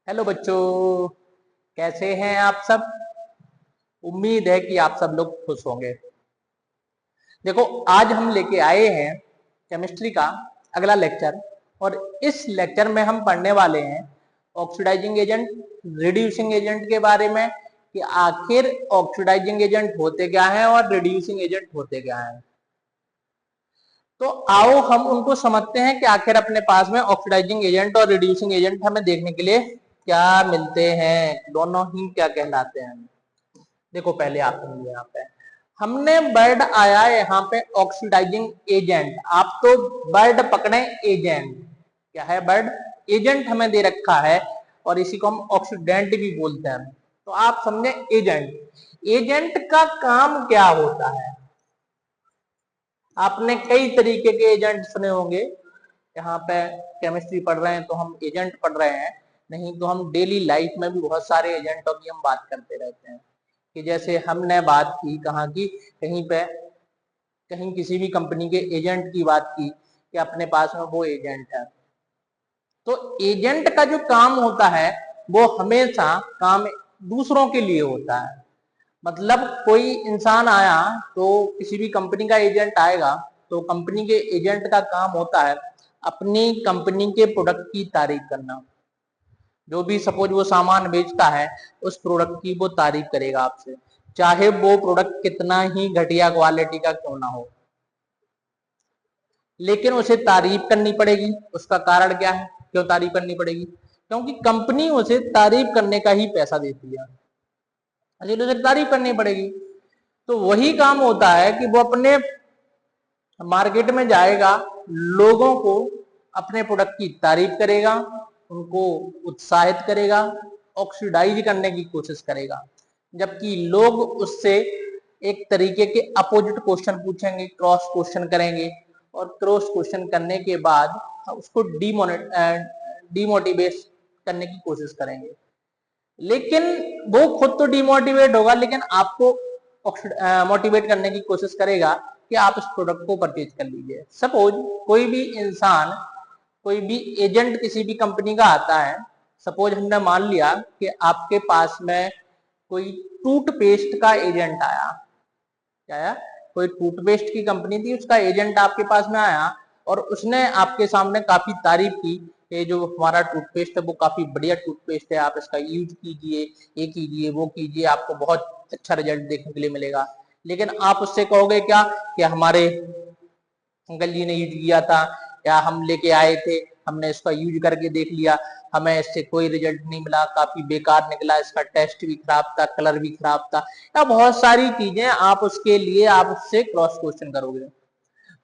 Hello बच्चों, कैसे हैं आप सब। उम्मीद है कि आप सब लोग खुश होंगे। देखो, आज हम लेके आए हैं केमिस्ट्री का अगला लेक्चर। और इस लेक्चर में हम पढ़ने वाले हैं ऑक्सीडाइजिंग एजेंट, रिड्यूसिंग एजेंट के बारे में कि आखिर ऑक्सीडाइजिंग एजेंट होते क्या हैं और रिड्यूसिंग एजेंट होते क्या हैं। तो आओ हम उनको समझते हैं कि आखिर अपने पास में ऑक्सीडाइजिंग एजेंट और रिड्यूसिंग एजेंट हमें देखने के लिए क्या मिलते हैं, दोनों ही क्या कहलाते हैं। देखो, पहले आप समझिए, यहाँ पे हमने वर्ड आया है यहाँ पे ऑक्सीडाइजिंग एजेंट। आप तो वर्ड पकड़े एजेंट, क्या है वर्ड एजेंट हमें दे रखा है और इसी को हम ऑक्सीडेंट भी बोलते हैं। तो आप समझे एजेंट, एजेंट का काम क्या होता है। आपने कई तरीके के एजेंट सुने होंगे। यहाँ पे केमिस्ट्री पढ़ रहे हैं तो हम एजेंट पढ़ रहे हैं, नहीं तो हम डेली लाइफ में भी बहुत सारे एजेंटों की हम बात करते रहते हैं। कि जैसे हमने बात की कहाँ की, कहीं पे कहीं किसी भी कंपनी के एजेंट की बात की कि अपने पास में वो एजेंट है। तो एजेंट का जो काम होता है वो हमेशा काम दूसरों के लिए होता है। मतलब कोई इंसान आया तो किसी भी कंपनी का एजेंट आएगा तो कंपनी के एजेंट का काम होता है अपनी कंपनी के प्रोडक्ट की तारीफ करना। जो भी सपोज वो सामान बेचता है उस प्रोडक्ट की वो तारीफ करेगा आपसे, चाहे वो प्रोडक्ट कितना ही घटिया क्वालिटी का क्यों ना हो, लेकिन उसे तारीफ करनी पड़ेगी। उसका कारण क्या है, क्यों तारीफ करनी पड़ेगी? क्योंकि कंपनी उसे तारीफ करने का ही पैसा देती है, इसलिए उसे तारीफ करनी पड़ेगी। तो वही काम होता है कि वो अपने मार्केट में जाएगा, लोगों को अपने प्रोडक्ट की तारीफ करेगा, उनको उत्साहित करेगा, ऑक्सीडाइज करने की कोशिश करेगा। जबकि लोग उससे एक तरीके के अपोजिट क्वेश्चन पूछेंगे, क्रॉस क्वेश्चन करेंगे और क्रॉस क्वेश्चन करने के बाद उसको डिमोटिवेट करने की कोशिश करेंगे। लेकिन वो खुद तो डिमोटिवेट होगा, लेकिन आपको मोटिवेट करने की कोशिश करेगा कि आप इस प्रोडक्ट को परचेज कर लीजिए। सपोज कोई भी इंसान, कोई भी एजेंट किसी भी कंपनी का आता है। सपोज हमने मान लिया कि आपके पास में कोई टूथपेस्ट का एजेंट आया, क्या आया, कोई टूथपेस्ट की कंपनी थी, उसका एजेंट आपके पास में आया और उसने आपके सामने काफी तारीफ की कि जो हमारा टूथपेस्ट है वो काफी बढ़िया टूथपेस्ट है, आप इसका यूज कीजिए, ये कीजिए, वो कीजिए, आपको बहुत अच्छा रिजल्ट देखने के लिए मिलेगा। लेकिन आप उससे कहोगे क्या कि हमारे अंकल जी ने यूज किया था या हम लेके आए थे, हमने इसका यूज करके देख लिया, हमें इससे कोई रिजल्ट नहीं मिला, काफी बेकार निकला, इसका टेस्ट भी खराब था, कलर भी खराब था, या बहुत सारी चीजें आप उसके लिए आप उससे क्रॉस क्वेश्चन करोगे।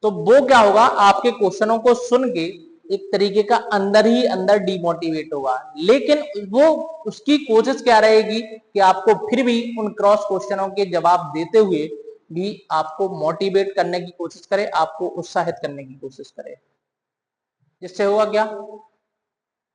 तो वो क्या होगा, आपके क्वेश्चनों को सुन के एक तरीके का अंदर ही अंदर डिमोटिवेट होगा। लेकिन वो उसकी कोशिश क्या रहेगी कि आपको फिर भी उन क्रॉस क्वेश्चनों के जवाब देते हुए भी आपको मोटिवेट करने की कोशिश करे, आपको उत्साहित करने की कोशिश करे। जिससे होगा क्या,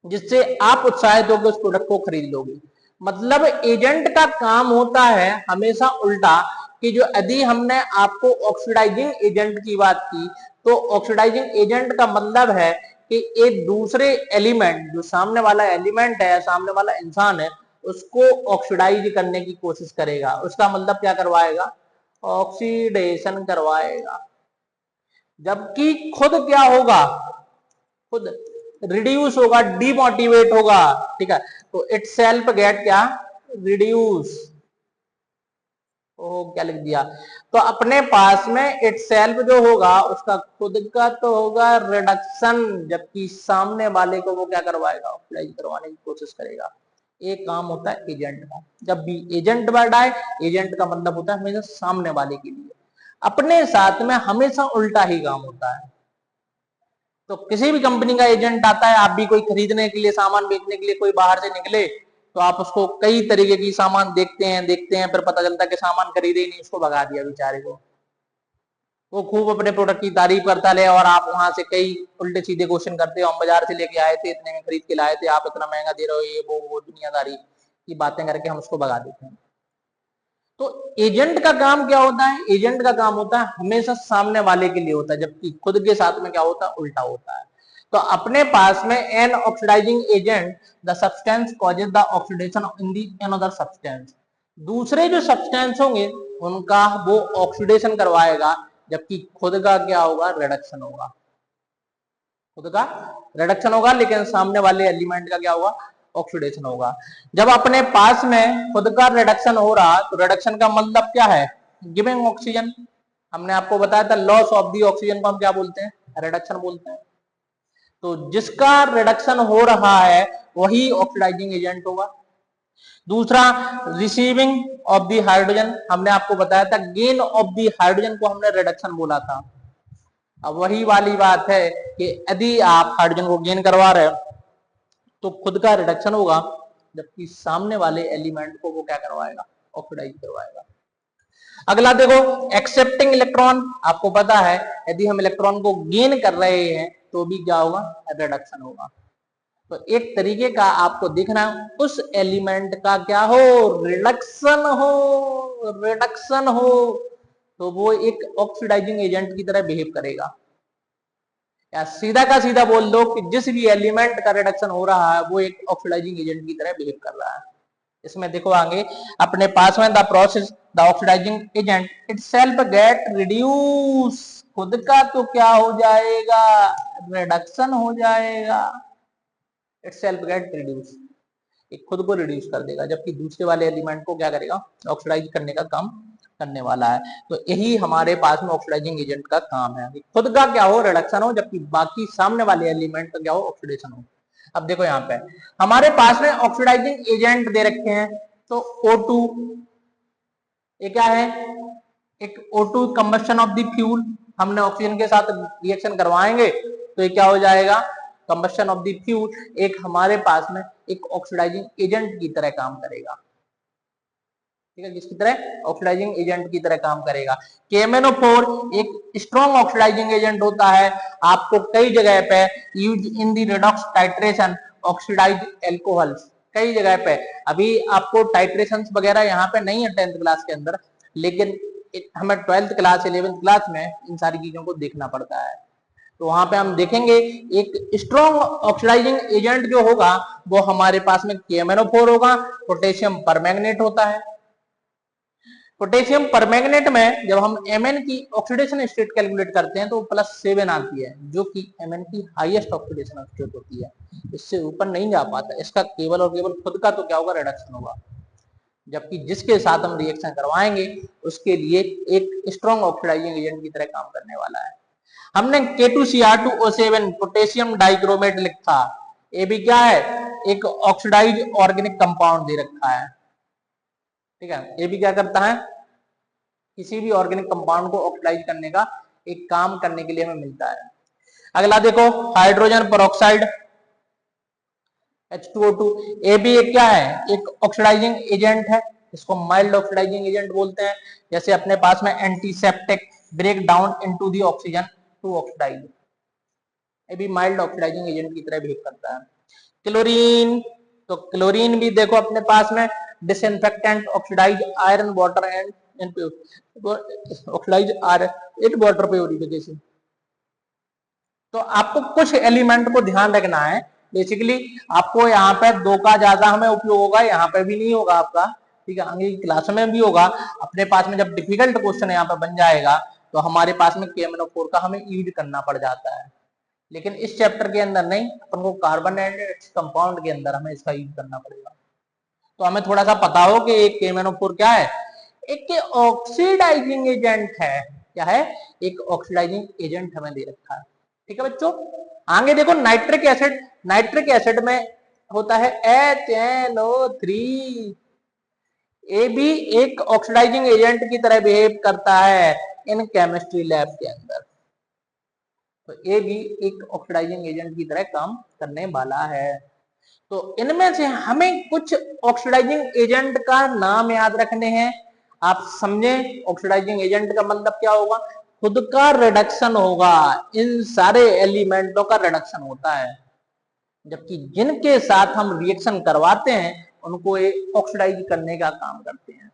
जिससे आप उत्साहित होकर उस प्रोडक्ट को खरीद लोगे। मतलब एजेंट का काम होता है हमेशा उल्टा, कि जो यदि हमने आपको ऑक्सीडाइजिंग एजेंट की बात की, तो ऑक्सीडाइजिंग एजेंट का मतलब है कि एक दूसरे एलिमेंट, जो सामने वाला एलिमेंट है, सामने वाला इंसान है, उसको ऑक्सीडाइज करने की कोशिश करेगा। उसका मतलब क्या करवाएगा, ऑक्सीडेशन करवाएगा। जबकि खुद क्या होगा, खुद रिड्यूस होगा, डिमोटिवेट होगा। ठीक है, तो इट सेल्फ गेट क्या, रिड्यूस। ओ क्या लिख दिया, तो अपने पास में इट सेल्फ जो होगा उसका खुद का तो होगा रिडक्शन, जबकि सामने वाले को वो क्या करवाएगा, ऑक्सीडाइज करवाने की कोशिश करेगा। एक काम होता है एजेंट का। जब भी एजेंट वर्ड आए, एजेंट का मतलब होता है हमेशा सामने वाले के लिए। अपने साथ में हमेशा उल्टा ही काम होता है। तो किसी भी कंपनी का एजेंट आता है, आप भी कोई खरीदने के लिए, सामान बेचने के लिए कोई बाहर से निकले, तो आप उसको कई तरीके की सामान देखते हैं, फिर पता चलता है कि सामान खरीदे ही नहीं, उसको भगा दिया बेचारे को। वो खूब अपने प्रोडक्ट की तारीफ करता है और आप वहां से कई उल्टे सीधे क्वेश्चन करते हो, हम बाजार से लेके आए थे, इतने में खरीद के लाए थे, आप इतना महंगा दे रहे हो, ये वो दुनियादारी की बातें करके हम उसको भगा देते हैं। तो एजेंट का काम क्या होता है, एजेंट का काम होता है हमेशा सामने वाले के लिए होता है, जबकि खुद के साथ में क्या होता है, उल्टा होता है। तो अपने पास में an oxidising agent the substance causes the oxidation in the another substance, दूसरे जो सब्सटेंस होंगे उनका वो ऑक्सीडेशन करवाएगा, जबकि खुद का क्या होगा, रिडक्शन होगा, खुद का रिडक्शन होगा, लेकिन सामने वाले एलिमेंट का क्या होगा, ऑक्सीडेशन होगा। जब अपने पास में खुद का रिडक्शन हो रहा तो रिडक्शन का मतलब क्या है, गिविंग ऑक्सीजन। हमने आपको बताया था लॉस ऑफ दी ऑक्सीजन को हम क्या बोलते हैं, रिडक्शन बोलते हैं। तो जिसका रिडक्शन हो रहा है वही ऑक्सीडाइजिंग एजेंट होगा। दूसरा रिसीविंग ऑफ दी हाइड्रोजन, हमने आपको बताया था गेन ऑफ दी हाइड्रोजन को हमने रिडक्शन बोला था। अब वही वाली बात है कि यदि आप हाइड्रोजन को गेन करवा रहे हो तो खुद का रिडक्शन होगा, जबकि सामने वाले एलिमेंट को वो क्या करवाएगा, ऑक्सीडाइज करवाएगा। अगला देखो एक्सेप्टिंग इलेक्ट्रॉन, आपको पता है यदि हम इलेक्ट्रॉन को गेन कर रहे हैं तो भी क्या होगा, रिडक्शन होगा। तो एक तरीके का आपको देखना उस एलिमेंट का क्या हो, रिडक्शन हो, रिडक्शन हो तो वो एक ऑक्सीडाइजिंग एजेंट की तरह बिहेव करेगा। या सीधा का सीधा बोल दो कि जिस भी एलिमेंट का रिडक्शन हो रहा है वो एक ऑक्सीडाइजिंग एजेंट की तरह बिहेव कर रहा है। इसमें देखो आगे अपने पास में the process the oxidising agent itself get reduce, खुद का तो क्या हो जाएगा, रिडक्शन हो जाएगा, इट सेल्फ गेट रिड्यूस, एक खुद को रिड्यूस कर देगा, जबकि दूसरे वाले एलिमेंट को क्या करेगा, ऑक्सीडाइज करने का काम करने वाला है। तो यही हमारे पास में ऑक्सीडाइजिंग एजेंट का काम है, खुद का क्या हो, रिडक्शन हो, जबकि बाकी सामने वाले एलिमेंट का क्या हो, ऑक्सीडेशन हो। अब देखो यहाँ पे हमारे पास में ऑक्सीडाइजिंग एजेंट दे रखे हैं, तो O2 ये क्या है, एक O2 combustion of the fuel, हमने ऑक्सीजन के साथ रिएक्शन करवाएंगे तो ये क्या हो जाएगा, कंबस्शन ऑफ द फ्यूल, एक हमारे पास में एक ऑक्सीडाइजिंग एजेंट की तरह काम करेगा। ठीक है, किसकी तरह, ऑक्सीडाइजिंग एजेंट की तरह काम करेगा। KMnO4 एक स्ट्रॉन्ग ऑक्सीडाइजिंग एजेंट होता है, आपको कई जगह पे use in the redox titration oxidise alcohols, कई जगह पे। अभी आपको टाइट्रेशन वगैरह यहाँ पे नहीं है 10th क्लास के अंदर, लेकिन हमें 12th क्लास 11th क्लास में इन सारी चीजों को देखना पड़ता है। तो वहां पे हम देखेंगे एक स्ट्रॉन्ग ऑक्सीडाइजिंग एजेंट जो होगा वो हमारे पास में KMnO4 होगा, पोटेशियम परमैंगनेट होता है। पोटेशियम परमैंगनेट में जब हम Mn की ऑक्सीडेशन स्टेट कैलकुलेट करते हैं तो +7 आती है, जो कि Mn की हाईएस्ट ऑक्सीडेशन स्टेट होती है, इससे ऊपर नहीं जा पाता। इसका केवल और केवल खुद का तो क्या होगा, रिडक्शन होगा, जबकि जिसके साथ हम रिएक्शन करवाएंगे उसके लिए एक स्ट्रॉन्ग ऑक्सीडाइजिंग एजेंट की तरह काम करने वाला है। हमने K2Cr2O7 पोटेशियम डाइक्रोमेट लिखा, ये भी क्या है, एक ऑक्सीडाइज ऑर्गेनिक कंपाउंड दे रखा है। ठीक है, ये भी क्या करता है, किसी भी ऑर्गेनिक कंपाउंड को ऑक्सीडाइज करने का एक काम करने के लिए हमें मिलता है। अगला देखो हाइड्रोजन पेरोक्साइड H2O2, ये भी एक क्या है, एक ऑक्सीडाइजिंग एजेंट है, इसको माइल्ड ऑक्सीडाइजिंग एजेंट बोलते हैं। जैसे अपने पास में antiseptic break down into the oxygen to oxidise, ये भी माइल्ड ऑक्सीडाइजिंग एजेंट की तरह बिहेव करता है। क्लोरीन, तो क्लोरीन भी देखो अपने पास में disinfectant oxidise iron water and oxidise iron it water purification. तो आपको कुछ एलिमेंट को ध्यान रखना है, बेसिकली आपको यहाँ पे 2 का ज्यादा हमें उपयोग होगा, यहाँ पे भी नहीं होगा आपका, ठीक है, आगे की क्लास में भी होगा। अपने पास में जब डिफिकल्ट क्वेश्चन यहाँ पे बन जाएगा तो हमारे पास में KMnO4 का हमें यूज करना पड़ जाता है, लेकिन इस चैप्टर के अंदर नहीं, अपन को कार्बन एंड इट्स कंपाउंड के अंदर हमें इसका यूज करना पड़ेगा। तो हमें थोड़ा सा पता हो कि एक KMnO4 क्या है, एक ऑक्सीडाइजिंग एजेंट है। क्या है, एक ऑक्सीडाइजिंग एजेंट हमें दे रखा है। ठीक है बच्चों, आगे देखो नाइट्रिक एसिड, नाइट्रिक एसिड में होता है HNO3, ये भी एक ऑक्सीडाइजिंग एजेंट की तरह बिहेव करता है इन केमिस्ट्री लैब के अंदर। तो ये भी एक ऑक्सीडाइजिंग एजेंट की तरह काम करने वाला है। तो इनमें से हमें कुछ ऑक्सीडाइजिंग एजेंट का नाम याद रखने हैं। आप समझे ऑक्सीडाइजिंग एजेंट का मतलब क्या होगा, खुद का रिडक्शन होगा, इन सारे एलिमेंटों का रिडक्शन होता है, जबकि जिनके साथ हम रिएक्शन करवाते हैं उनको ऑक्सीडाइज करने का काम करते हैं।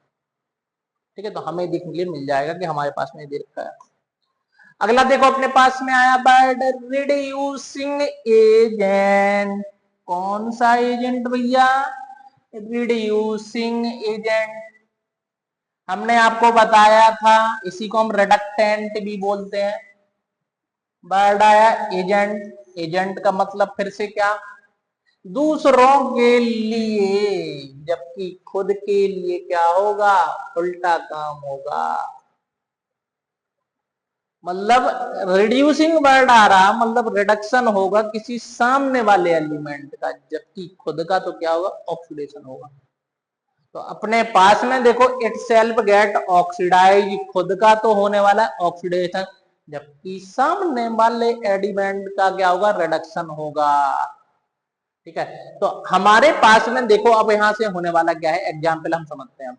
ठीक है, तो हमें देखने के लिए मिल जाएगा कि हमारे पास में दे रखा है। अगला देखो अपने पास में आया वर्ड रिड्यूसिंग एजेंट। कौन सा एजेंट भैया? Reducing agent. हमने आपको बताया था, इसी को हम रिडक्टेंट भी बोलते हैं। वर्ड आया एजेंट। एजेंट का मतलब फिर से क्या? दूसरों के लिए, जबकि खुद के लिए क्या होगा? उल्टा काम होगा। मतलब रिड्यूसिंग वर्ड आ रहा, मतलब रिडक्शन होगा किसी सामने वाले एलिमेंट का, जबकि खुद का तो क्या होगा? ऑक्सीडेशन होगा। तो अपने पास में देखो इट सेल्फ गेट ऑक्सीडाइज, खुद का तो होने वाला ऑक्सीडेशन, जबकि सामने वाले एलिमेंट का क्या होगा? रिडक्शन होगा। ठीक है, तो हमारे पास में देखो अब यहां से होने वाला क्या है, एग्जाम्पल हम समझते हैं।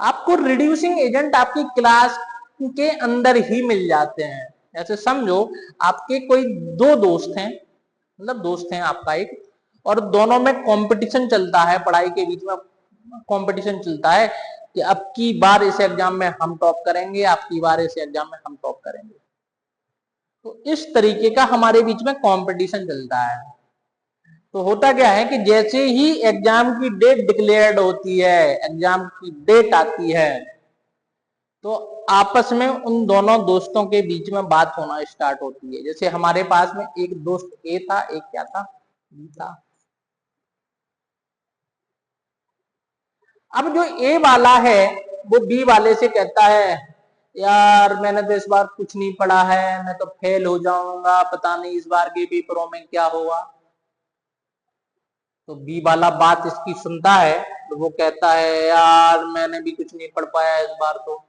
आपको रिड्यूसिंग एजेंट आपकी क्लास के अंदर ही मिल जाते हैं। ऐसे समझो आपके कोई दो दोस्त हैं, मतलब दोस्त हैं आपका एक, और दोनों में कंपटीशन चलता है, पढ़ाई के बीच में कंपटीशन चलता है कि अब की बार इस एग्जाम में हम टॉप करेंगे, अब की बार इस एग्जाम में हम टॉप करेंगे। तो इस तरीके का हमारे बीच में कंपटीशन चलता है। तो होता क्या है कि जैसे ही एग्जाम की डेट डिक्लेयर्ड होती है, एग्जाम की डेट आती है, तो आपस में उन दोनों दोस्तों के बीच में बात होना स्टार्ट होती है। जैसे हमारे पास में एक दोस्त ए था, एक क्या था? बी था। अब जो ए वाला है वो बी वाले से कहता है, यार मैंने तो इस बार कुछ नहीं पढ़ा है, मैं तो फेल हो जाऊंगा, पता नहीं इस बार के पेपरों में क्या होगा। तो बी वाला बात इसकी सुनता है, तो वो कहता है, यार मैंने भी कुछ नहीं पढ़ पाया इस बार तो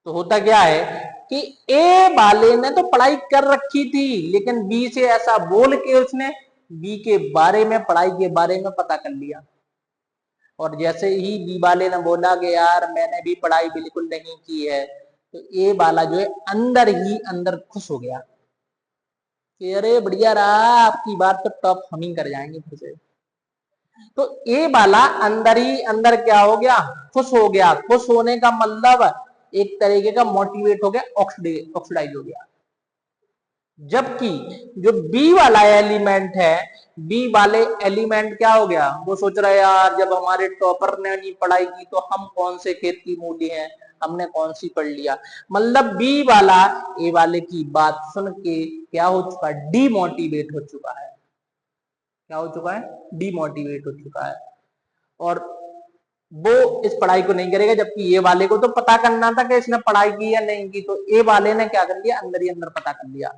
होता क्या है कि ए वाले ने तो पढ़ाई कर रखी थी, लेकिन बी से ऐसा बोल के उसने बी के बारे में, पढ़ाई के बारे में पता कर लिया। और जैसे ही बी वाले ने बोला कि यार मैंने भी पढ़ाई बिल्कुल नहीं की है, तो ए वाला जो है अंदर ही अंदर खुश हो गया कि अरे बढ़िया रहा, आपकी बात तो टॉप हम ही कर जाएंगे फिर से। तो ए वाला अंदर ही अंदर क्या हो गया? खुश हो गया। खुश होने का मतलब एक तरीके का मोटिवेट हो गया, ऑक्सीडाइज हो गया। जबकि जो बी वाला एलिमेंट है, बी वाले एलिमेंट क्या हो गया? वो सोच रहा है, यार जब हमारे टॉपर ने नहीं पढ़ाई की तो हम कौन से खेत की मूली हैं, हमने कौन सी पढ़ लिया। मतलब बी वाला ए वाले की बात सुन के क्या हो चुका है? डीमोटिवेट हो चुका है। क्या हो चुका है? डीमोटिवेट हो चुका है, और वो इस पढ़ाई को नहीं करेगा। जबकि ये वाले को तो पता करना था कि इसने पढ़ाई की या नहीं की, तो ए वाले ने क्या कर लिया? अंदर ही अंदर पता कर लिया।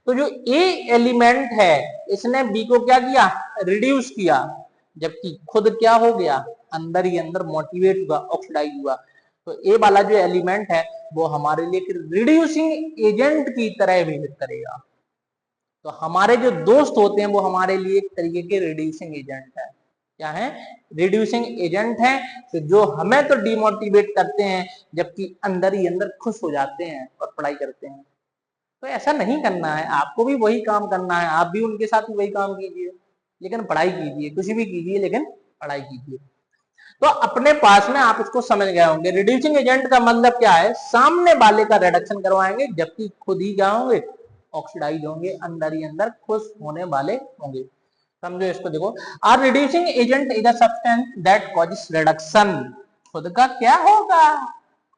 तो जो ए एलिमेंट है, इसने बी को क्या किया? रिड्यूस किया, जबकि खुद क्या हो गया? अंदर ही अंदर मोटिवेट हुआ, ऑक्सीडाइज हुआ। तो ए वाला जो एलिमेंट है वो हमारे लिए रिड्यूसिंग एजेंट की तरह बिहेव करेगा। तो हमारे जो दोस्त होते हैं वो हमारे लिए एक तरीके के रिड्यूसिंग एजेंट है। क्या है? रिड्यूसिंग एजेंट है, तो जो हमें तो डिमोटिवेट करते हैं, जबकि अंदर ही अंदर खुश हो जाते हैं और पढ़ाई करते हैं। तो ऐसा नहीं करना है, आपको भी वही काम करना है, आप भी उनके साथ वही काम कीजिए, लेकिन पढ़ाई कीजिए, कुछ भी कीजिए लेकिन पढ़ाई कीजिए। तो अपने पास में आप इसको समझ गए होंगे, रिड्यूसिंग एजेंट का मतलब क्या है? सामने वाले का रिडक्शन करवाएंगे, जबकि खुद ही क्या होंगे? ऑक्सीडाइज होंगे, अंदर ही अंदर खुश होने वाले होंगे। समझो इसको, देखो, or reducing agent is a substance that causes reduction. खुद का क्या होगा?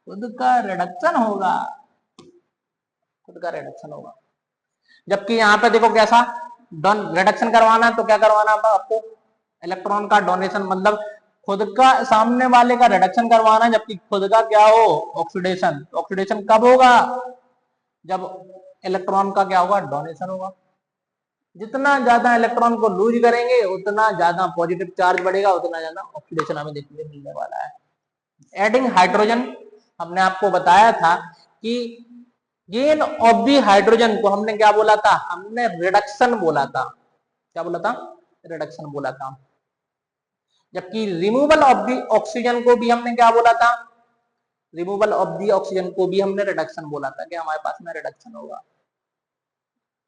खुद का रिडक्शन होगा, खुद का रिडक्शन होगा। जबकि यहाँ पे देखो कैसा रिडक्शन करवाना है, तो क्या करवाना है आपको? इलेक्ट्रॉन का डोनेशन, मतलब खुद का सामने वाले का रिडक्शन करवाना है, जबकि खुद का क्या हो? ऑक्सीडेशन। ऑक्सीडेशन कब होगा? जब इलेक्ट्रॉन का क्या होगा? डोनेशन होगा। जितना ज्यादा इलेक्ट्रॉन को लूज करेंगे उतना ज्यादा पॉजिटिव चार्ज बढ़ेगा, उतना ज्यादा ऑक्सीडेशन हमें देखने को मिलने वाला है। एडिंग हाइड्रोजन, हमने आपको बताया था कि गेन ऑफ दी हाइड्रोजन को हमने क्या बोला था? हमने रिडक्शन बोला था। क्या बोला था? रिडक्शन बोला था। जबकि रिमूवल ऑफ दी ऑक्सीजन को भी हमने क्या बोला था? रिमूवल ऑफ दी ऑक्सीजन को भी हमने रिडक्शन बोला था कि हमारे पास में रिडक्शन होगा।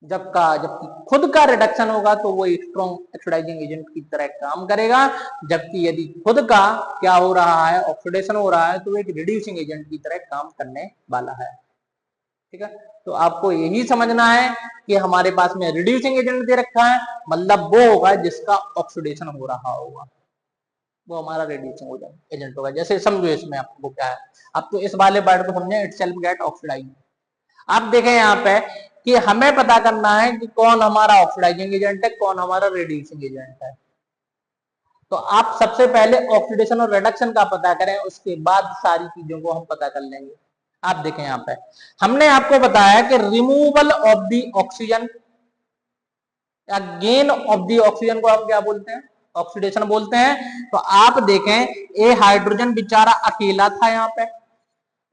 जबकि खुद का रिडक्शन होगा तो वो स्ट्रॉन्ग ऑक्सीडाइजिंग एजेंट की तरह काम करेगा। जबकि यदि खुद का क्या हो रहा है? ऑक्सीडेशन हो रहा है, तो वो एक रिड्यूसिंग एजेंट की तरह काम करने वाला है। ठीक है। तो आपको यही समझना है कि हमारे पास में रिड्यूसिंग एजेंट दे रखा है, मतलब वो होगा जिसका ऑक्सीडेशन हो रहा होगा, वो हमारा रिड्यूसिंग एजेंट होगा। जैसे समझो इसमें आपको क्या है, अब तो इस वाले वर्ड को समझे, इटसेल्फ गेट ऑक्सीडाइज। आप देखें यहाँ पे कि हमें पता करना है कि कौन हमारा ऑक्सीडाइजिंग एजेंट है, कौन हमारा रिड्यूसिंग एजेंट है। तो आप सबसे पहले ऑक्सीडेशन और रिडक्शन का पता करें, उसके बाद सारी चीजों को हम पता कर लेंगे। आप देखें यहाँ पे हमने आपको बताया कि रिमूवल ऑफ द ऑक्सीजन या गेन ऑफ द ऑक्सीजन को हम क्या बोलते हैं, ऑक्सीडेशन बोलते हैं। तो आप देखें ए हाइड्रोजन बेचारा अकेला था यहाँ पे,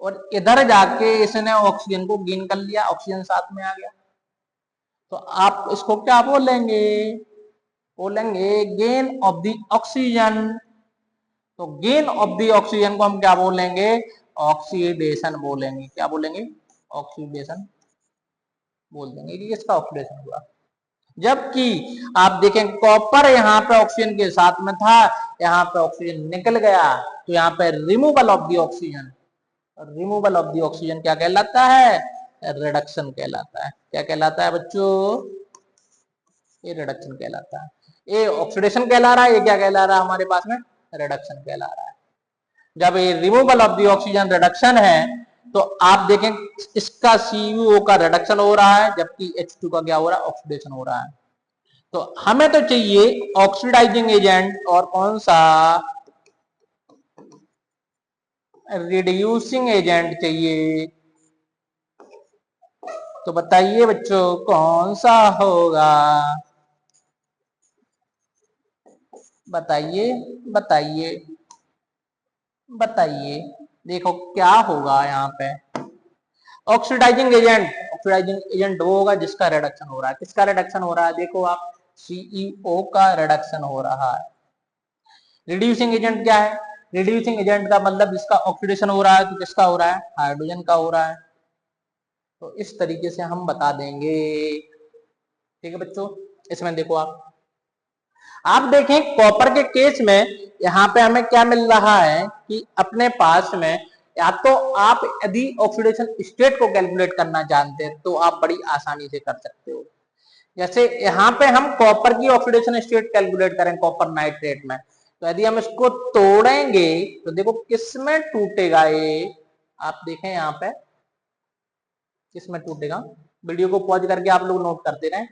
और इधर जाके इसने ऑक्सीजन को गेन कर लिया, ऑक्सीजन साथ में आ गया। तो आप इसको क्या बोलेंगे, बोलेंगे गेन ऑफ द ऑक्सीजन। तो गेन ऑफ द ऑक्सीजन को हम क्या बोलेंगे, ऑक्सीडेशन बोलेंगे। क्या बोलेंगे, ऑक्सीडेशन बोल देंगे कि इसका ऑक्सीडेशन हुआ। जबकि आप देखें कॉपर यहाँ पे ऑक्सीजन के साथ में था, यहाँ पे ऑक्सीजन निकल गया, तो यहाँ पे removal of the oxygen, removal of the oxygen क्या कहलाता है, रिडक्शन कहलाता है। क्या कहलाता है बच्चों, ये रिडक्शन कहलाता है। ये ऑक्सीडेशन कहला रहा है, ये क्या कहला रहा है हमारे पास में, रिडक्शन कहला रहा है। जब ये removal of the oxygen reduction है, तो आप देखें इसका CuO का रिडक्शन हो रहा है, जबकि H2 का क्या हो रहा है, ऑक्सीडेशन हो रहा है। तो हमें तो चाहिए ऑक्सीडाइजिंग एजेंट और कौन सा, रिड्यूसिंग एजेंट चाहिए। तो बताइए बच्चों कौन सा होगा, बताइए बताइए बताइए। देखो क्या होगा यहाँ पे, ऑक्सीडाइजिंग एजेंट, ऑक्सीडाइजिंग एजेंट वो होगा जिसका रिडक्शन हो रहा है। किसका रिडक्शन हो रहा है, देखो आप CEO का रिडक्शन हो रहा है। रिड्यूसिंग एजेंट क्या है, रिड्यूसिंग एजेंट का मतलब जिसका ऑक्सीडेशन हो रहा है, तो किसका हो रहा है, हाइड्रोजन का हो रहा है। तो इस तरीके से हम बता देंगे। ठीक है बच्चों, इसमें देखो आप देखें कॉपर के केस में यहाँ पे हमें क्या मिल रहा है कि अपने पास में, या तो आप यदि ऑक्सीडेशन स्टेट को कैलकुलेट करना जानते हैं तो आप बड़ी आसानी से कर सकते हो। जैसे यहाँ पे हम कॉपर की ऑक्सीडेशन स्टेट कैलकुलेट करें कॉपर नाइट्रेट में, तो यदि हम इसको तोड़ेंगे तो देखो किसमें टूटेगा ये, आप देखें यहाँ पे किसमें टूटेगा। वीडियो को पॉज करके आप लोग नोट करते रहें,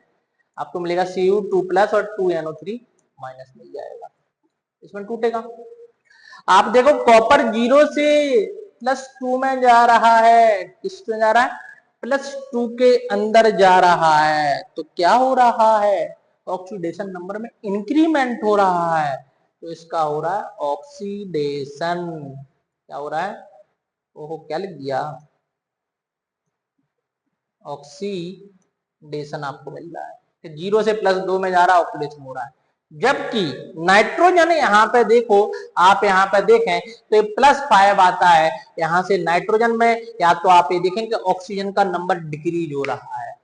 आपको मिलेगा Cu2+ और 2NO3- मिल जाएगा, इसमें टूटेगा। आप देखो कॉपर 0 से +2 में जा रहा है, किस में जा रहा है, +2 के अंदर जा रहा है। तो क्या हो रहा है, ऑक्सीडेशन नंबर में इंक्रीमेंट हो रहा है, तो इसका हो रहा है ऑक्सीडेशन। क्या हो रहा है, ओहो क्या लिख दिया, ऑक्सीडेशन आपको मिल रहा है कि 0 से +2 में जा रहा है, ऑक्सीडेशन हो रहा है। जबकि नाइट्रोजन यहाँ पे देखो, आप यहाँ पे देखें तो ये +5 आता है, यहाँ से नाइट्रोजन में, या तो आप ये देखें कि ऑक्सीजन का नंबर डिक्रीज हो रहा है।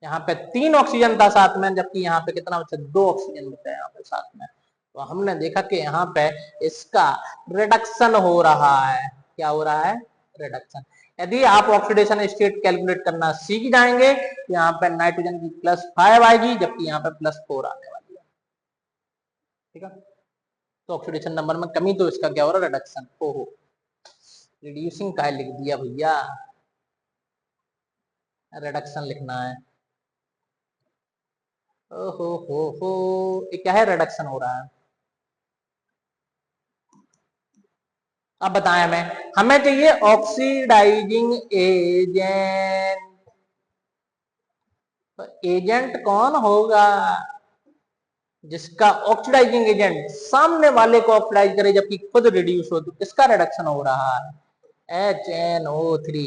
यहाँ पे 3 ऑक्सीजन था साथ में, जबकि यहाँ पे कितना बचा, 2 ऑक्सीजन बचा यहाँ पे साथ में। तो हमने देखा कि यहाँ पे इसका रिडक्शन हो रहा है। क्या हो रहा है, रिडक्शन। यदि आप ऑक्सीडेशन स्टेट कैलकुलेट करना सीख जाएंगे तो यहाँ पे नाइट्रोजन की +5 आएगी, जबकि यहाँ पे +4 आने वाली है। ठीक है, तो ऑक्सीडेशन नंबर में कमी, तो इसका क्या हो रहा है, रिडक्शन। ओहो रिड्यूसिंग का लिख दिया भैया, रिडक्शन लिखना है। हो ये क्या है, रिडक्शन हो रहा है। अब बताएं हमें चाहिए ऑक्सीडाइजिंग एजेंट। तो एजेंट कौन होगा, जिसका ऑक्सीडाइजिंग एजेंट सामने वाले को ऑक्सीडाइज करे जबकि खुद रिड्यूस हो, तो किसका रिडक्शन हो रहा है, HNO3।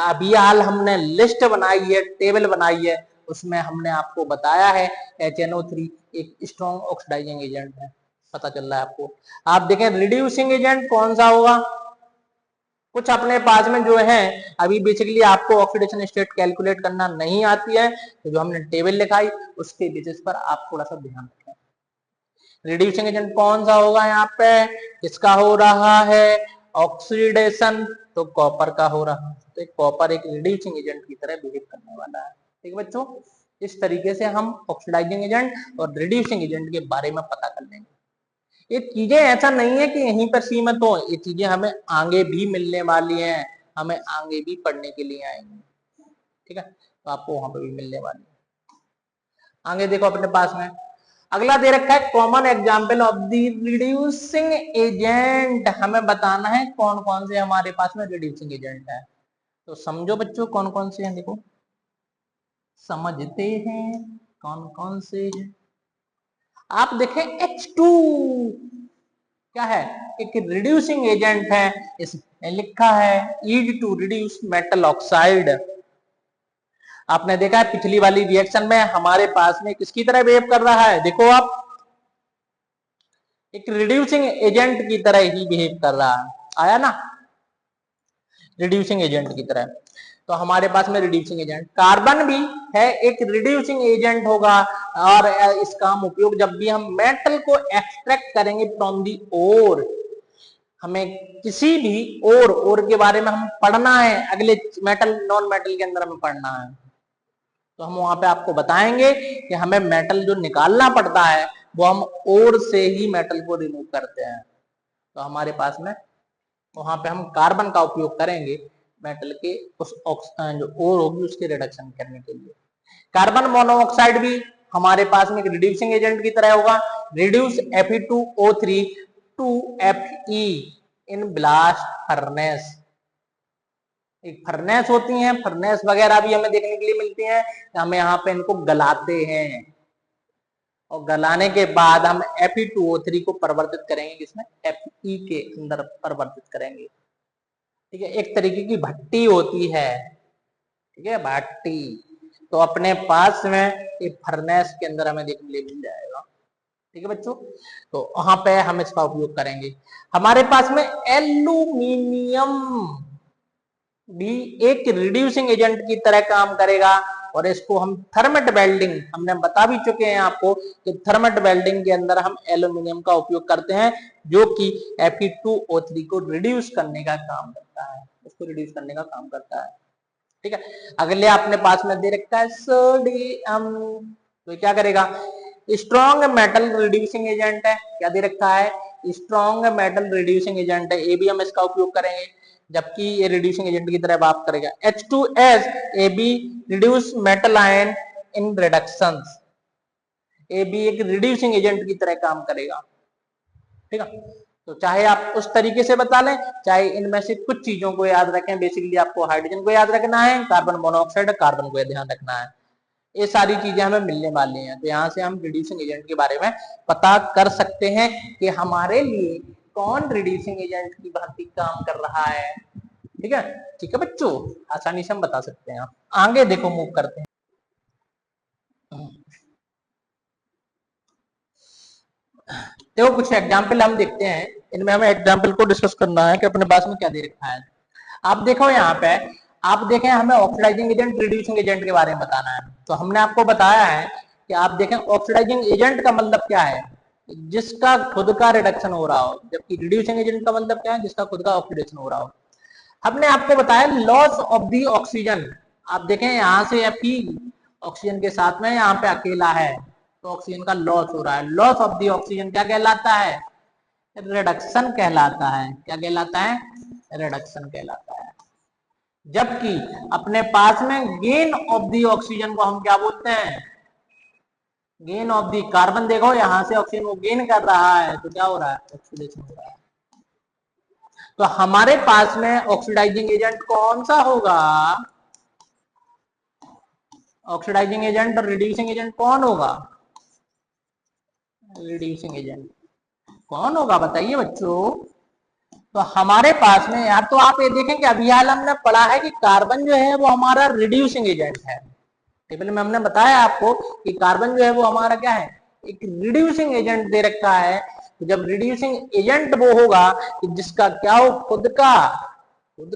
अभी हाल हमने लिस्ट बनाई है, टेबल बनाई है, उसमें हमने आपको बताया है HNO3 एक स्ट्रॉन्ग ऑक्सीडाइजिंग एजेंट है, पता चल रहा है आपको। आप देखें रिड्यूसिंग एजेंट कौन सा होगा, कुछ अपने पास में जो है, अभी बेसिकली आपको ऑक्सीडेशन स्टेट कैलकुलेट करना नहीं आती है, तो जो हमने टेबल लिखाई उसके बेसिस पर आप थोड़ा सा ध्यान रखें। रिड्यूसिंग एजेंट कौन सा होगा यहाँ पे, किसका हो रहा है ऑक्सीडेशन, तो कॉपर का हो रहा है। तो एक कॉपर एक रिड्यूसिंग एजेंट की तरह बिहेव करने वाला है। ठीक है बच्चों, इस तरीके से हम ऑक्सीडाइजिंग एजेंट और रिड्यूसिंग एजेंट के बारे में पता कर लेंगे। ये चीजें ऐसा नहीं है कि यहीं पर सीमित हो, ये चीजें हमें आगे भी मिलने वाली हैं, हमें आगे भी पढ़ने के लिए आएंगी। ठीक है, तो आपको वहां पर भी मिलने वाली है। आगे देखो अपने पास में अगला दे रखा है common example of the reducing agent. हमें बताना है कौन कौन से हमारे पास में रिड्यूसिंग एजेंट है। तो समझो बच्चों कौन कौन से हैं, देखो समझते हैं कौन कौन से हैं। आप देखें H2 क्या है, एक रिड्यूसिंग एजेंट है, इसमें लिखा है ईड टू रिड्यूस मेटल ऑक्साइड। आपने देखा है पिछली वाली रिएक्शन में हमारे पास में किसकी तरह बिहेव कर रहा है, देखो आप एक रिड्यूसिंग एजेंट की तरह ही बिहेव कर रहा है, आया ना, रिड्यूसिंग एजेंट की तरह। तो हमारे पास में रिड्यूसिंग एजेंट कार्बन भी है, एक रिड्यूसिंग एजेंट होगा। और इसका हम उपयोग जब भी हम मेटल को एक्सट्रैक्ट करेंगे फ्रॉम दी ओर, हमें किसी भी ओर के बारे में हम पढ़ना है, अगले मेटल नॉन मेटल के अंदर हमें पढ़ना है, तो हम वहां पे आपको बताएंगे कि हमें मेटल जो निकालना पड़ता है वो हम ओर से ही मेटल को रिमूव करते हैं। तो हमारे पास में वहां पे हम कार्बन का उपयोग करेंगे मेटल के उस जो ओर होगी उसके रिडक्शन करने के लिए। कार्बन मोनोऑक्साइड भी हमारे पास में एक रिड्यूसिंग एजेंट की तरह होगा, reduce Fe2O3 to Fe in blast furnace. एक फर्नेस होती हैं, फर्नेस वगैरह भी हमें देखने के लिए मिलती हैं, हमें यहाँ पे इनको गलाते हैं और गलाने के बाद हम Fe2O3 को परिवर्तित करेंगे, जिसमें Fe के अंदर परिवर्तित करेंगे। ठीक है, एक तरीके की भट्टी होती है, ठीक है भट्टी। तो अपने पास में एक फर्नेस के अंदर हमें देखने के लिए मिल जाएगा। ठीक है बच्चों, तो वहां पे हम इसका उपयोग करेंगे। हमारे पास में एल्यूमिनियम भी एक रिड्यूसिंग एजेंट की तरह काम करेगा और इसको हम थर्मट वेल्डिंग, हमने बता भी चुके हैं आपको कि थर्मट वेल्डिंग के अंदर हम एल्यूमिनियम का उपयोग करते हैं, जो कि Fe2O3 को रिड्यूस करने का काम करता है, उसको रिड्यूस करने का काम करता है। ठीक है, अगले अपने पास में दे रखा है सोडियम, तो क्या करेगा, स्ट्रॉन्ग मेटल रिड्यूसिंग एजेंट है। क्या दे रखा है, स्ट्रॉन्ग मेटल रिड्यूसिंग एजेंट है, ये भी हम इसका उपयोग करेंगे, जबकि ये रिड्यूसिंग एजेंट की तरह बात करेगा। H2S AB reduce metal ion इन रिडक्शंस, ये भी एक रिड्यूसिंग एजेंट की तरह काम करेगा। ठीक है, तो चाहे आप उस तरीके से बता लें, चाहे इनमें से कुछ चीजों को याद रखें। बेसिकली आपको हाइड्रोजन को याद रखना है, कार्बन मोनोऑक्साइड, कार्बन को ध्यान रखना है, ये सारी चीजें हमें मिलने वाली हैं। तो यहाँ से हम रिड्यूसिंग एजेंट के बारे में पता कर सकते हैं कि हमारे लिए कौन रिड्यूसिंग एजेंट की भांति काम कर रहा है। ठीक है, ठीक है बच्चों, आसानी से हम बता सकते हैं। आगे देखो मूव करते हैं। देखो कुछ एग्जाम्पल हम देखते हैं, इनमें हमें एग्जाम्पल को डिस्कस करना है कि अपने पास में क्या दे रखा है। आप देखो यहाँ पे, आप देखें हमें ऑक्सीडाइजिंग एजेंट रिड्यूसिंग एजेंट के बारे में बताना है। तो हमने आपको बताया है कि आप देखें ऑक्सीडाइजिंग एजेंट का मतलब क्या है, जिसका खुद का रिडक्शन हो रहा हो, जबकि रिड्यूसिंग एजेंट का मतलब क्या है, जिसका खुद का ऑक्सीडेशन हो रहा हो। हमने आपको बताया लॉस ऑफ दी ऑक्सीजन। आप देखें यहाँ से Fe ऑक्सीजन के साथ में यहाँ पे अकेला है, तो ऑक्सीजन का लॉस हो रहा है। लॉस ऑफ दी ऑक्सीजन क्या कहलाता है, रिडक्शन कहलाता है। क्या कहलाता है, रिडक्शन कहलाता है। जबकि अपने पास में गेन ऑफ दी ऑक्सीजन को हम क्या बोलते हैं, गेन ऑफ दी कार्बन। देखो यहां से ऑक्सीजन को गेन कर रहा है, तो क्या हो रहा है, ऑक्सीडेशन हो रहा है। तो हमारे पास में ऑक्सीडाइजिंग एजेंट कौन सा होगा, ऑक्सीडाइजिंग एजेंट और रिड्यूसिंग एजेंट कौन होगा, रिड्यूसिंग एजेंट कौन होगा, बताइए बच्चों। तो हमारे पास में यार, तो आप ये देखें कि अभी हाल हमने पढ़ा है कि कार्बन जो है वो हमारा रिड्यूसिंग एजेंट है। टेबल में हमने बताया आपको कि कार्बन जो है वो हमारा क्या है, एक रिड्यूसिंग एजेंट दे रखा है। तो जब रिड्यूसिंग एजेंट वो होगा कि जिसका क्या हो, खुद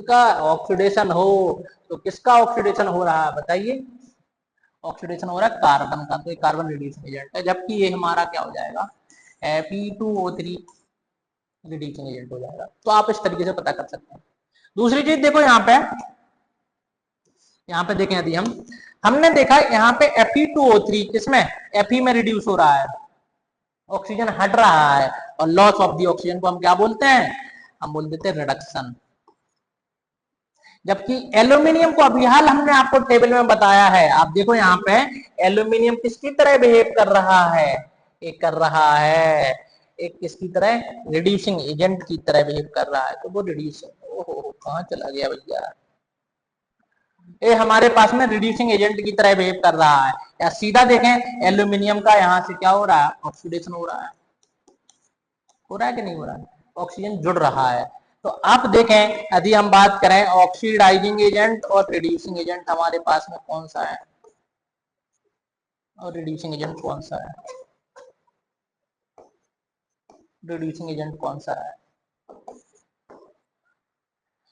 का ऑक्सीडेशन हो, तो किसका ऑक्सीडेशन हो रहा है बताइए, ऑक्सीडेशन हो रहा है कार्बन का, तो ये कार्बन रिड्यूसिंग एजेंट है। जबकि ये हमारा क्या हो जाएगा, Fe2O3 रिड्यूसिंग एजेंट हो जाएगा। तो आप इस तरीके से पता कर सकते हैं। दूसरी चीज देखो यहाँ पे, यहाँ पे देखें यदि हमने देखा यहाँ पे Fe2O3 किसमें Fe में रिड्यूस हो रहा है, ऑक्सीजन हट रहा है, और लॉस ऑफ दी ऑक्सीजन को हम क्या बोलते हैं, हम बोल देते हैं रिडक्शन। जबकि एल्यूमिनियम को अभी हाल हमने आपको टेबल में बताया है, आप देखो यहाँ पे एल्यूमिनियम किसकी तरह बिहेव कर रहा है, एक कर रहा है एक किसकी तरह, रिड्यूसिंग एजेंट की तरह बिहेव कर रहा है। तो वो रिड्यूसिंग, ओहो कहाँ चला गया भैया, ये हमारे पास में रिड्यूसिंग एजेंट की तरह बिहेव कर रहा है। या सीधा देखें एल्यूमिनियम का यहाँ से क्या हो रहा है, ऑक्सीडेशन हो रहा है कि नहीं हो रहा है, ऑक्सीजन जुड़ रहा है। तो आप देखें यदि हम बात करें ऑक्सीडाइजिंग एजेंट और रिड्यूसिंग एजेंट हमारे पास में कौन सा है, और रिड्यूसिंग एजेंट कौन सा है, रिड्यूसिंग एजेंट कौन सा है।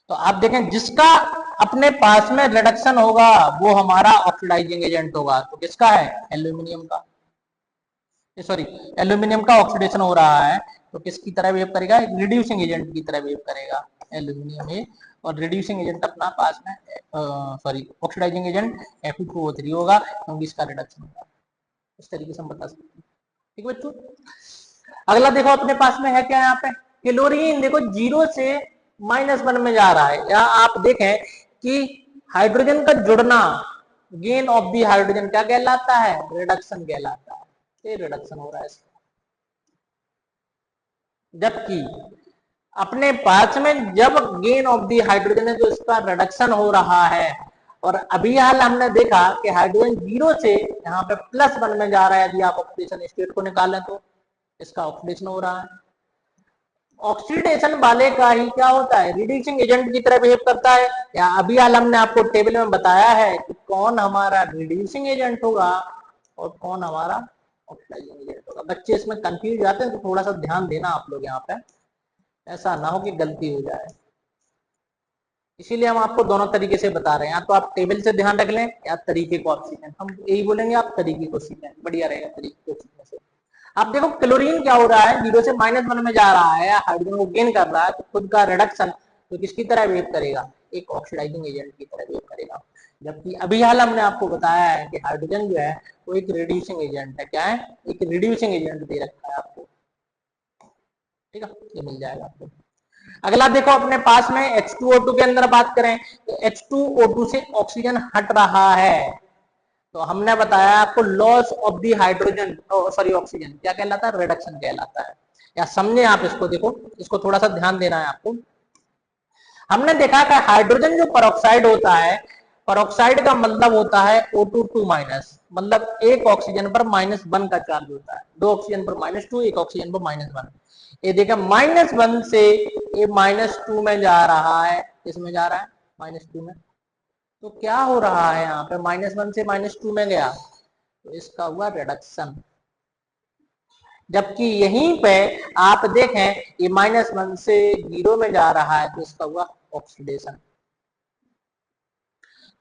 तो आप देखें जिसका अपने पास में रिडक्शन होगा वो हमारा ऑक्सीडाइजिंग एजेंट होगा। तो किसका है, एल्यूमिनियम का, सॉरी एल्यूमिनियम का ऑक्सीडेशन हो रहा है तो किसकी तरह बिहेव करेगा, रिड्यूसिंग एजेंट की तरह बिहेव करेगा एल्यूमिनियम ये। और रिड्यूसिंग एजेंट अपना पास में सॉरी ऑक्सीडाइजिंग एजेंट Fe2O3 होगा क्योंकि इसका रिडक्शन होगा। इस तरीके से हम बता सकते हैं। ठीक है बच्चों, अगला देखो अपने पास में है क्या, यहाँ पे क्लोरीन देखो 0 से -1 में जा रहा है। या आप देखें कि हाइड्रोजन का जुड़ना, गेन ऑफ दी हाइड्रोजन क्या कहलाता है, रिडक्शन कहलाता है। ये रिडक्शन हो रहा है इसका। जबकि अपने पास में जब गेन ऑफ दी हाइड्रोजन है तो इसका रिडक्शन हो रहा है। और अभी हाल हमने देखा कि हाइड्रोजन 0 से यहाँ पे +1 में जा रहा है। यदि आप ऑक्सीडेशन स्टेट को निकालें तो इसका ऑक्सीडेशन हो रहा है। ऑक्सीडेशन वाले का ही क्या होता है, रिड्यूसिंग एजेंट की तरह बिहेव करता है। या अभी हाल हमने आपको टेबल में बताया है कि कौन हमारा रिड्यूसिंग एजेंट होगा और कौन हमारा ऑक्सीडाइजिंग एजेंट होगा। बच्चे इसमें कंफ्यूज जाते हैं तो थोड़ा सा ध्यान देना आप लोग यहाँ पे, ऐसा ना हो कि गलती हो जाए। इसीलिए हम आपको दोनों तरीके से बता रहे हैं, या तो आप टेबल से ध्यान रख लें या तरीके को आप सीखें। हम यही बोलेंगे आप तरीके को सीखें, बढ़िया रहेगा तरीके को सीखने से। आप देखो क्लोरीन क्या हो रहा है, 0 से -1 में जा रहा है, हाइड्रोजन को गेन कर रहा है, तो खुद का रिडक्शन तो किसकी तरह बिहेव करेगा, एक ऑक्सीडाइजिंग एजेंट की तरह बिहेव करेगा। जबकि अभी हाल हमने आपको बताया है कि हाइड्रोजन जो है वो एक रिड्यूसिंग एजेंट है। क्या है, एक रिड्यूसिंग एजेंट दे रखा है आपको। ठीक है, ये मिल जाएगा आपको। अगला देखो अपने पास में H2O2 के अंदर बात करें तो H2O2 से ऑक्सीजन हट रहा है। तो हमने बताया आपको loss of the hydrogen sorry oxygen क्या कहलाता है, रिडक्शन कहलाता है। या समझे आप इसको, देखो इसको थोड़ा सा ध्यान देना है आपको। हमने देखा कि हाइड्रोजन जो परऑक्साइड होता है, परऑक्साइड का मतलब होता है O2 मतलब एक ऑक्सीजन पर -1 का चार्ज होता है। 2 ऑक्सीजन पर -2, एक ऑक्सीजन पर -1। ये देखा -1 से ये -2 में जा रहा है। किसमें जा रहा है, -2 में। तो क्या हो रहा है यहाँ पे, -1 से -2 में गया तो इसका हुआ रिडक्शन। जबकि यहीं पे आप देखें ये -1 से 0 में जा रहा है तो इसका हुआ ऑक्सीडेशन।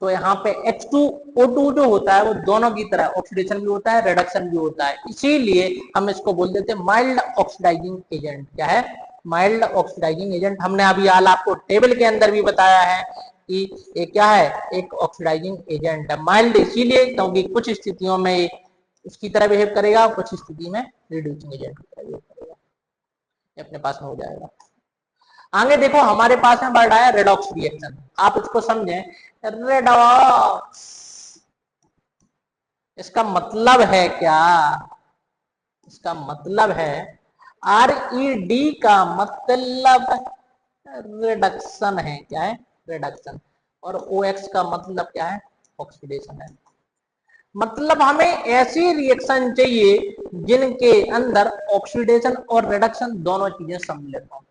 तो यहाँ पे H2O2 जो होता है वो दोनों की तरह ऑक्सीडेशन भी होता है, रिडक्शन भी होता है। इसीलिए हम इसको बोल देते हैं माइल्ड ऑक्सीडाइजिंग एजेंट। क्या है, माइल्ड ऑक्सीडाइजिंग एजेंट। हमने अभी हाल आपको टेबल के अंदर भी बताया है कि ये क्या है, एक ऑक्सीडाइजिंग एजेंट है। माइल्ड इसीलिए क्योंकि कुछ स्थितियों में उसकी तरह बिहेव करेगा, कुछ स्थिति में रिड्यूसिंग एजेंट की तरह बिहेव करेगा। ये अपने पास में हो जाएगा। आगे देखो हमारे पास में बढ़ रहा है रेडॉक्स रिएक्शन। आप इसको समझें, रेडॉक्स इसका मतलब है क्या, इसका मतलब है RED का मतलब रिडक्शन है। क्या है, रिडक्शन। और OX का मतलब क्या है, ऑक्सीडेशन है। मतलब हमें ऐसी रिएक्शन चाहिए जिनके अंदर ऑक्सीडेशन और रिडक्शन दोनों चीजें सम्मिलित हो,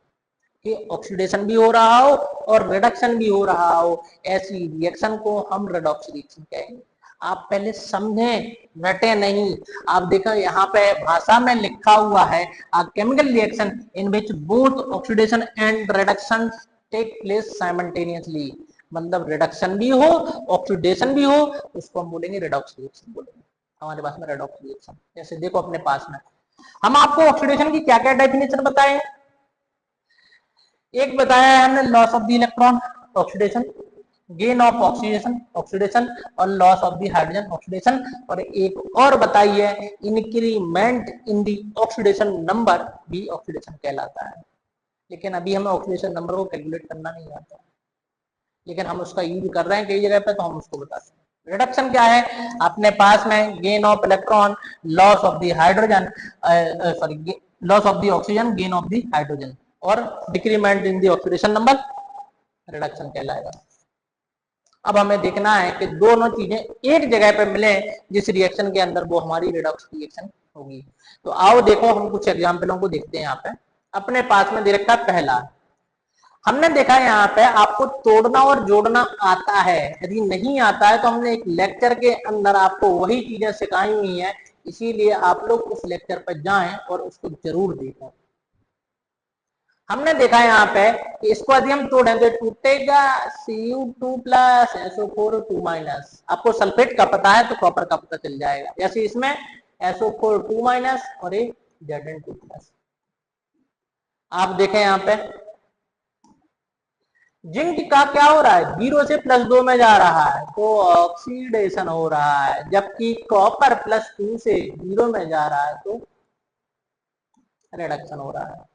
कि ऑक्सीडेशन भी हो रहा हो और रिडक्शन भी हो रहा हो। ऐसी रिएक्शन को हम रेडॉक्स रिएक्शन कहेंगे। आप पहले समझें, रटे नहीं। आप देखो यहाँ पे भाषा में लिखा हुआ है a chemical reaction in which both oxidation and reduction take place simultaneously। मतलब रिडक्शन भी हो ऑक्सीडेशन भी हो, उसको हम बोलेंगे रेडॉक्स रिएक्शन बोलेंगे। हमारे पास में रेडॉक्स रिएक्शन, जैसे देखो अपने पास में हम आपको ऑक्सीडेशन की क्या क्या डेफिनेशन बताएं। एक बताया है हमने loss of the electron, oxidation. Gain of oxidation oxidation और loss of the hydrogen oxidation, और एक और बताइए increment in the oxidation number भी ऑक्सीडेशन कहलाता है। लेकिन अभी हमें ऑक्सीडेशन नंबर को कैलकुलेट करना नहीं आता, लेकिन हम उसका यूज कर रहे हैं कई जगह पे, तो हम उसको बताते हैं। रिडक्शन क्या है, अपने पास में gain of electron, loss of the hydrogen, sorry loss of the oxygen, gain of the hydrogen, और decrement in the oxidation number reduction कहलाएगा। अब हमें देखना है कि दोनों चीजें एक जगह पे मिले जिस रिएक्शन के अंदर, वो हमारी रिडॉक्स रिएक्शन होगी। तो आओ देखो, हम कुछ एग्जाम्पलों को देखते हैं। यहाँ पे अपने पास में दे रखा है पहला, हमने देखा है यहाँ पे आपको तोड़ना और जोड़ना आता है, यदि नहीं आता है तो हमने एक लेक्चर के अंदर आपको वही चीजें सिखाई हुई हैं, इसीलिए आप लोग उस लेक्चर पर जाएं और उसको जरूर देखें। हमने देखा है यहाँ पे कि इसको यदि हम तोड़ें तो टूटेगा Cu2 प्लस SO4 2 माइनस। आपको सल्फेट का पता है तो कॉपर का पता चल जाएगा। जैसे इसमें SO4 2 माइनस और एक Zn2 प्लस। आप देखें यहाँ पे जिंक का क्या हो रहा है, 0 से +2 में जा रहा है तो ऑक्सीडेशन हो रहा है, जबकि कॉपर +2 से 0 में जा रहा है तो रिडक्शन हो रहा है।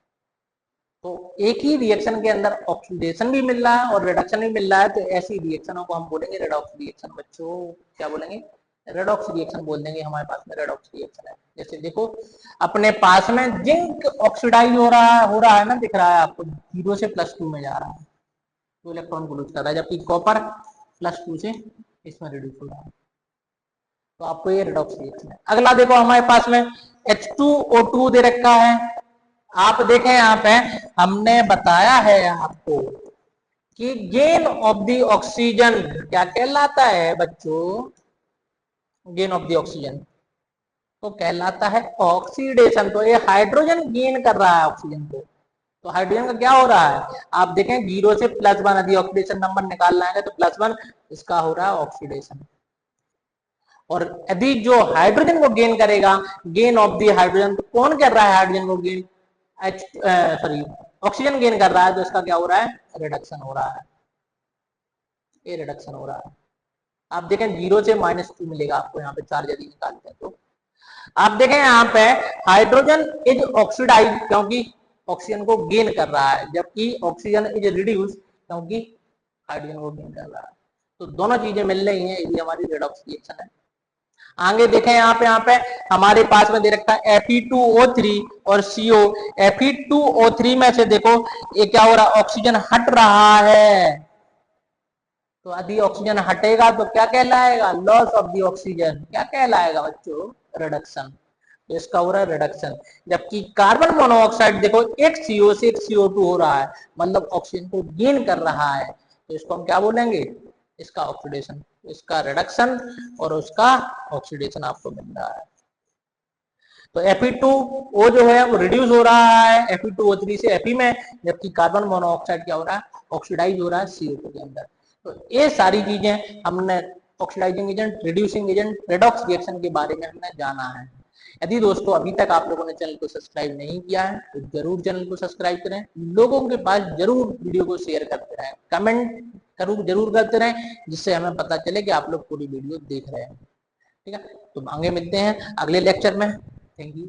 तो एक ही रिएक्शन के अंदर ऑक्सीडेशन भी मिल रहा है और रिडक्शन भी मिल रहा है, तो ऐसी रिएक्शनों को हम बोलेंगे रेडॉक्स रिएक्शन। बच्चों क्या बोलेंगे, रेडॉक्स रिएक्शन बोल देंगे। हमारे पास में रेडॉक्स रिएक्शन है। जैसे देखो अपने पास में जिंक ऑक्सीडाइज हो रहा है ना, दिख रहा है आपको, 0 से +2 में जा रहा है तो इलेक्ट्रॉन को लूज कर रहा है, जबकि कॉपर +2 से इसमें रिड्यूस हो रहा है। तो आपको ये रेडॉक्स रिएक्शन है। अगला देखो हमारे पास में H2O2 दे रखा है। आप देखें यहाँ पे हमने बताया है आपको कि गेन ऑफ द ऑक्सीजन क्या कहलाता है बच्चों, गेन ऑफ द ऑक्सीजन तो कहलाता है ऑक्सीडेशन। तो ये हाइड्रोजन गेन कर रहा है ऑक्सीजन को, तो हाइड्रोजन का क्या हो रहा है, आप देखें 0 से +1 यदि ऑक्सीडेशन नंबर निकालना है तो +1 इसका हो रहा है ऑक्सीडेशन। और यदि जो हाइड्रोजन को गेन करेगा, गेन ऑफ द हाइड्रोजन, तो कौन कर रहा है हाइड्रोजन को गेन, ऑक्सीजन गेन कर रहा है, तो इसका क्या हो रहा है, रिडक्शन हो रहा है। ये रिडक्शन हो रहा है। आप देखें 0 से -2 मिलेगा आपको यहाँ पे चार्ज यदि निकालते हैं तो। आप देखें यहाँ पे हाइड्रोजन इज ऑक्सीडाइज क्योंकि ऑक्सीजन को गेन कर रहा है, जबकि ऑक्सीजन इज रिड्यूस क्योंकि हाइड्रोजन को गेन कर रहा है। तो दोनों चीजें मिल रही हैं, ये हमारी रेडॉक्स रिएक्शन है। आगे देखें यहाँ पे हमारे पास में दे रखा है Fe2O3 और CO। Fe2O3 में से देखो ये क्या हो रहा है, ऑक्सीजन हट रहा है, तो यदि ऑक्सीजन हटेगा तो क्या कहलाएगा, लॉस ऑफ द ऑक्सीजन। क्या कहलाएगा बच्चों, रिडक्शन। तो इसका हो रहा है रिडक्शन। जबकि कार्बन मोनोऑक्साइड देखो एक CO से एक CO2 हो रहा है, मतलब ऑक्सीजन को गेन कर रहा है, तो इसको हम क्या बोलेंगे, इसका ऑक्सीडेशन। इसका रिडक्शन और उसका ऑक्सीडेशन आपको मिल रहा है। तो Fe2O जो है वो रिड्यूस हो रहा है Fe2O3 से Fe में, जबकि कार्बन मोनोऑक्साइड क्या हो रहा है, ऑक्सीडाइज हो रहा है CO2 के अंदर। तो ये सारी चीजें हमने oxidising agent, reducing agent, redox reaction के बारे में हमने जाना है। यदि दोस्तों अभी तक आप लोगों ने चैनल को सब्सक्राइब नहीं किया है तो जरूर चैनल को सब्सक्राइब करें, लोगों के पास जरूर वीडियो को शेयर करते रहें, कमेंट जरूर करते रहें, जिससे हमें पता चले कि आप लोग पूरी वीडियो देख रहे हैं। ठीक है, तो आगे मिलते हैं अगले लेक्चर में। Thank you.